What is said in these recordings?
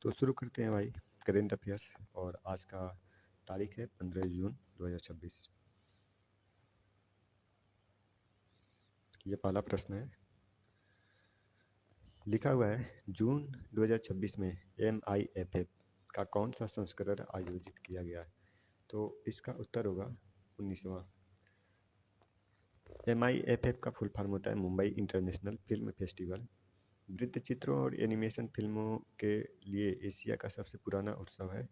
तो शुरू करते हैं भाई करेंट अफेयर्स। और आज का तारीख है 15 जून 2026। ये पहला प्रश्न है, लिखा हुआ है जून 2026 में MIFF का कौन सा संस्करण आयोजित किया गया। तो इसका उत्तर होगा 19वां। MIFF का फुल फॉर्म होता है मुंबई इंटरनेशनल फिल्म फेस्टिवल। वृत्त चित्रों और एनिमेशन फिल्मों के लिए एशिया का सबसे पुराना उत्सव है।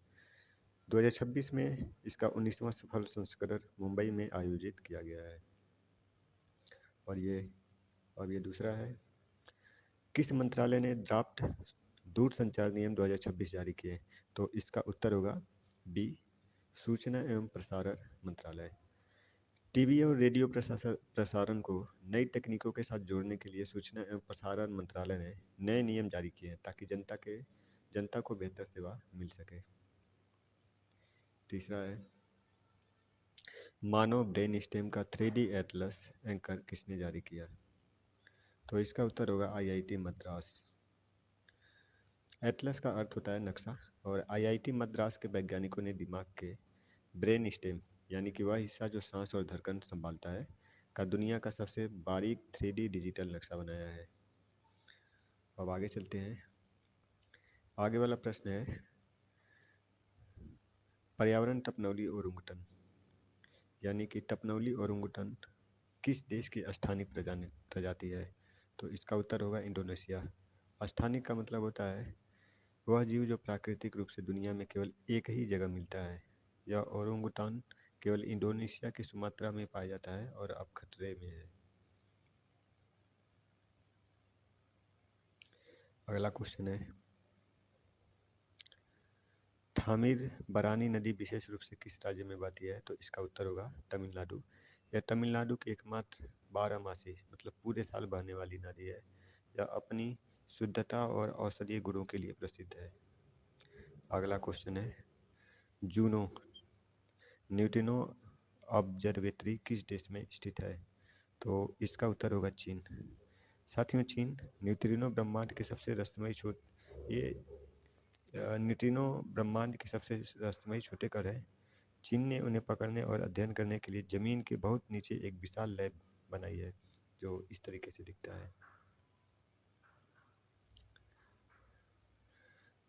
2026 में इसका 19वां सफल संस्करण मुंबई में आयोजित किया गया है। और ये दूसरा है, किस मंत्रालय ने ड्राफ्ट दूरसंचार नियम 2026 जारी किए। तो इसका उत्तर होगा बी, सूचना एवं प्रसारण मंत्रालय। टीवी और रेडियो प्रसारण को नई तकनीकों के साथ जोड़ने के लिए सूचना एवं प्रसारण मंत्रालय ने नए नियम जारी किए हैं ताकि जनता को बेहतर सेवा मिल सके। तीसरा है, मानव ब्रेन स्टेम का 3D एटलस एंकर किसने जारी किया। तो इसका उत्तर होगा IIT मद्रास। एटलस का अर्थ होता है नक्शा, और IIT मद्रास के वैज्ञानिकों ने दिमाग के ब्रेन स्टेम यानी कि वह हिस्सा जो सांस और धड़कन संभालता है का दुनिया का सबसे बारीक 3D डिजिटल नक्शा बनाया है। अब आगे चलते हैं। आगे वाला प्रश्न है, पर्यावरण टपनौली ओरंगुटन यानी कि टपनौली ओरंगुटन किस देश की स्थानिक प्रजाति है। तो इसका उत्तर होगा इंडोनेशिया। स्थानिक का मतलब होता है वह जीव जो प्राकृतिक रूप से दुनिया में केवल एक ही जगह मिलता है। यह ओरंगुटान केवल इंडोनेशिया के सुमात्रा में पाया जाता है और अब खतरे में है। अगला क्वेश्चन है, थामीर बरानी नदी विशेष रूप से किस राज्य में बहती है। तो इसका उत्तर होगा तमिलनाडु। यह तमिलनाडु की एकमात्र 12 मासी मतलब पूरे साल बहने वाली नदी है। यह अपनी शुद्धता और औषधीय गुणों के लिए प्रसिद्ध है। अगला क्वेश्चन है, जूनो न्यूट्रिनो ऑब्जर्वेटरी किस देश में स्थित है। तो इसका उत्तर होगा चीन। साथियों, चीन न्यूट्रिनो ब्रह्मांड के सबसे रहस्यमयी न्यूट्रिनो ब्रह्मांड के सबसे रहस्यमयी छोटे कण हैं। चीन ने उन्हें पकड़ने और अध्ययन करने के लिए जमीन के बहुत नीचे एक विशाल लैब बनाई है जो इस तरीके से दिखता है।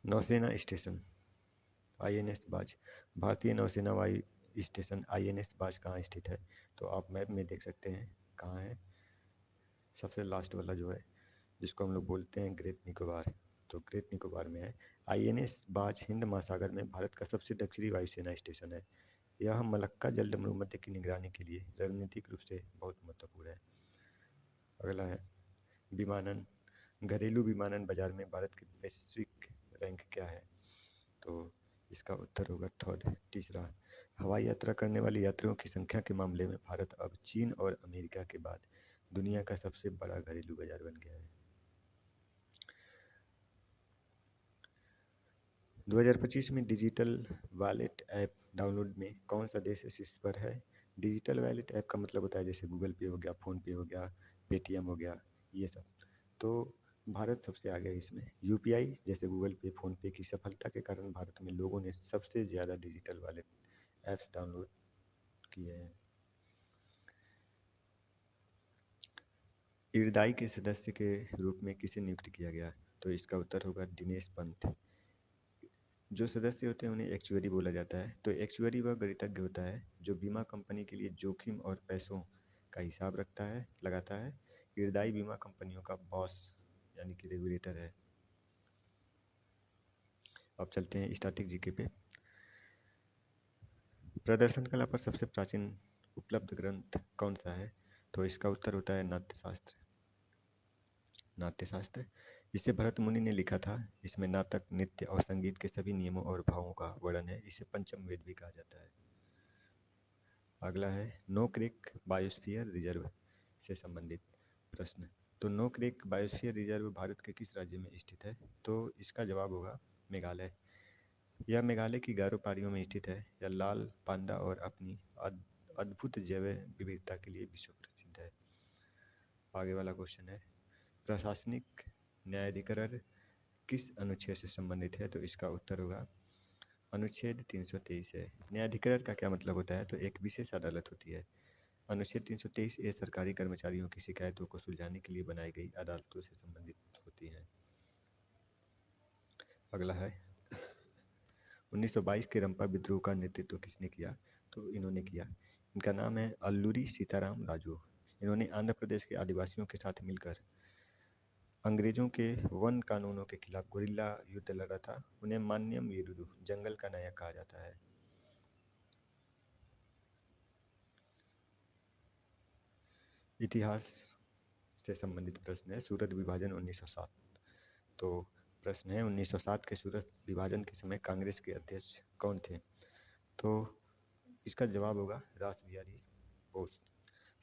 नौसेना स्टेशन INS बाज, भारतीय नौसेना वायु स्टेशन INS बाज कहाँ स्थित है। तो आप मैप में देख सकते हैं कहाँ है। सबसे लास्ट वाला जो है जिसको हम लोग बोलते हैं ग्रेट निकोबार, तो ग्रेट निकोबार में है। INS बाज हिंद महासागर में भारत का सबसे दक्षिणी वायुसेना स्टेशन है। यह मलक्का जलमध्य की निगरानी के लिए रणनीतिक रूप से बहुत महत्वपूर्ण है। अगला है, विमानन घरेलू विमानन बाजार में भारत की वैश्विक रैंक क्या है। तो इसका उत्तर होगा थर्ड। तीसरा, हवाई यात्रा करने वाले यात्रियों की संख्या के मामले में भारत अब चीन और अमेरिका के बाद दुनिया का सबसे बड़ा घरेलू बाजार बन गया है। 2025 में डिजिटल वॉलेट ऐप डाउनलोड में कौन सा देश शीर्ष पर है। डिजिटल वॉलेट ऐप का मतलब होता है जैसे गूगल पे हो गया, फ़ोन पे हो गया, पेटीएम हो गया, ये सब। तो भारत सबसे आगे है इसमें। UPI जैसे गूगल पे, फ़ोन पे की सफलता के कारण भारत में लोगों ने सबसे ज़्यादा डिजिटल वॉलेट ऐप्स डाउनलोड किए हैं। इरदाई के सदस्य के रूप में किसे नियुक्त किया गया। तो इसका उत्तर होगा दिनेश पंत। जो सदस्य होते हैं उन्हें एक्चुअरी बोला जाता है। तो एक्चुअरी वह गणितज्ञ होता है जो बीमा कंपनी के लिए जोखिम और पैसों का हिसाब लगाता है। इरदाई बीमा कंपनियों का बॉस यानी कि रेगुलेटर है। अब चलते हैं स्टैटिक जीके पे। प्रदर्शन कला पर सबसे प्राचीन उपलब्ध ग्रंथ कौन सा है। तो इसका उत्तर होता है नाट्यशास्त्र। इसे भरत मुनि ने लिखा था। इसमें नाटक, नृत्य और संगीत के सभी नियमों और भावों का वर्णन है। इसे पंचम वेद भी कहा जाता है। अगला है, नो क्रेक बायोस्फीयर रिजर्व से संबंधित प्रश्न। तो Nokrek biosphere reserve Bharat के किस राज्य में स्थित है। तो इसका जवाब होगा मेघालय। यह मेघालय की गारो पहाड़ियों में स्थित है। यह लाल पांडा और अपनी अद्भुत जैव विविधता के लिए विश्व प्रसिद्ध है। आगे वाला क्वेश्चन है, प्रशासनिक न्यायाधिकरण किस अनुच्छेद से संबंधित है? तो इसका उत्तर होगा अनुच्छेद 323 है। न्यायाधिकरण का क्या मतलब होता है? तो एक विशेष अदालत होती है। अनुच्छेद 323 ए सरकारी कर्मचारियों की शिकायतों को सुलझाने के लिए बनाई गई अदालतों से संबंधित होती है। अगला है 1922 के रंपा विद्रोह का नेतृत्व किसने किया? तो इन्होंने किया। इनका नाम है अल्लूरी सीताराम राजू। इन्होंने आंध्र प्रदेश के आदिवासियों के साथ मिलकर अंग्रेजों के वन कानूनों के खिलाफ गुरिल्ला युद्ध लड़ा था। उन्हें मान्यम वीरुदु, जंगल का नायक कहा जाता है। इतिहास से संबंधित प्रश्न है। सूरत विभाजन 1907। तो प्रश्न है 1907 के सूरत विभाजन के समय कांग्रेस के अध्यक्ष कौन थे? तो इसका जवाब होगा रास बिहारी बोस।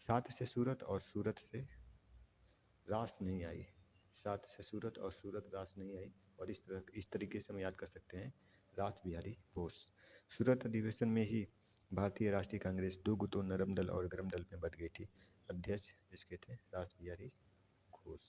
सात से सूरत और सूरत से रास नहीं आई। सात से सूरत और सूरत रास नहीं आई। और इस तरीके से हम याद कर सकते हैं रास बिहारी बोस। सूरत अधिवेशन में ही भारतीय राष्ट्रीय कांग्रेस दो गुटों नरम दल और गरम दल में बट गई थी। अध्यक्ष जिसके थे रास बिहारी घोष।